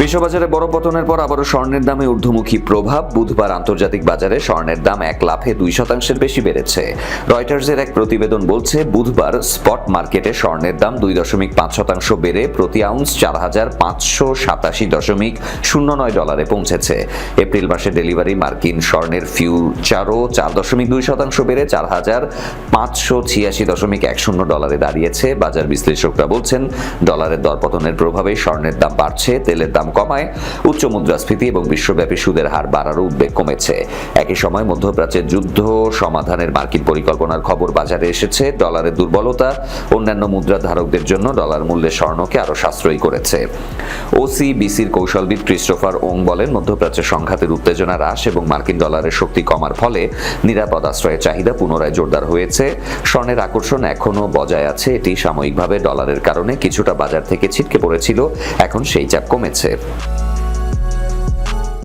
বিশ্ববাজারে বড় পতনের পর আবারও স্বর্ণের দামে ঊর্ধ্বমুখী প্রভাব। বুধবার আন্তর্জাতিক বাজারে স্বর্ণের দাম 1 লাফে 2% বেশি বেড়েছে। রয়টার্সের এক প্রতিবেদন বলছে, বুধবার স্পট মার্কেটে স্বর্ণের দাম 2.5% বেড়ে প্রতি আউন্স $4,587.09 পৌঁছেছে। এপ্রিল মাসে ডেলিভারি মার্কিন স্বর্ণের ফিউচারও 4.2% বেড়ে $4,586.10 দাঁড়িয়েছে। বাজার বিশ্লেষকরা বলছেন, ডলারের দরপতনের প্রভাবে স্বর্ণের দাম বাড়ছে, তেলের দাম কমায়, উচ্চ মুদ্রাস্ফীতি এবং বিশ্বব্যাপী সুদের হার বাড়ারও উদ্বেগ কমেছে। একই সময় মধ্যপ্রাচ্যের যুদ্ধ সমাধানের মার্কিন পরিকল্পনার খবর বাজারে এসেছে। ডলারের দুর্বলতা অন্যান্য মুদ্রা ধারকদের জন্য ডলার মূল্যে স্বর্ণকে আরও সাশ্রয়ী করেছে। ওসিবিসির কৌশলবিদ ক্রিস্টোফার ওং বলেন, মধ্যপ্রাচ্যের সংঘাতের উত্তেজনা হ্রাস এবং মার্কিন ডলারের শক্তি কমার ফলে নিরাপদ আশ্রয়ের চাহিদা পুনরায় জোরদার হয়েছে। স্বর্ণের আকর্ষণ এখনও বজায় আছে। এটি সাময়িকভাবে ডলারের কারণে কিছুটা বাজার থেকে ছিটকে পড়েছিল, এখন সেই চাপ কমেছে।